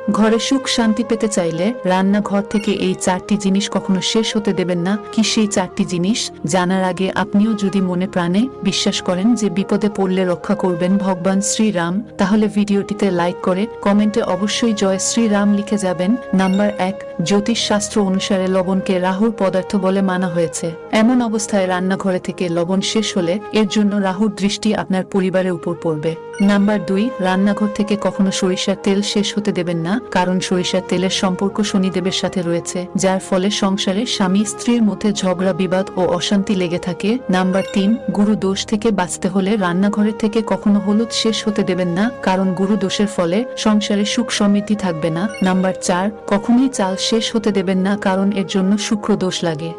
ঘরে সুখ শান্তি পেতে চাইলে রান্নাঘর থেকে এই 4টি জিনিস কখনো শেষ হতে দেবেন না। কি সেই 4টি জিনিস জানার আগে আপনিও যদি মনে প্রাণে বিশ্বাস করেন যে বিপদে পড়লে রক্ষা করবেন ভগবান শ্রীরাম, তাহলে ভিডিওটিতে লাইক করে কমেন্টে অবশ্যই জয় শ্রীরাম লিখে যাবেন। নাম্বার 1, জ্যোতিষ শাস্ত্র অনুসারে লবণকে রাহুর পদার্থ বলে মানা হয়েছে। এমন অবস্থায় রান্নাঘরে থেকে লবণ শেষ হলে এর জন্য রাহুর দৃষ্টি আপনার পরিবারের উপর পড়বে। নাম্বার 2, রান্নাঘর থেকে কখনো সরিষার তেল শেষ হতে দেবেন না, কারণ সরিষার তেলের সম্পর্ক শনিদেবের সাথে রয়েছে, যার ফলে সংসারে স্বামী স্ত্রীর মধ্যে ঝগড়া বিবাদ ও অশান্তি লেগে থাকে। নাম্বার 3, গুরু দোষ থেকে বাঁচতে হলে রান্নাঘরের থেকে কখনো হলুদ শেষ হতে দেবেন না, কারণ গুরু দোষের ফলে সংসারে সুখ সমৃদ্ধি থাকবে না। নাম্বার 4, কখনোই চাল শেষ হতে দেবেন না, কারণ এর জন্য শুক্র দোষ লাগে।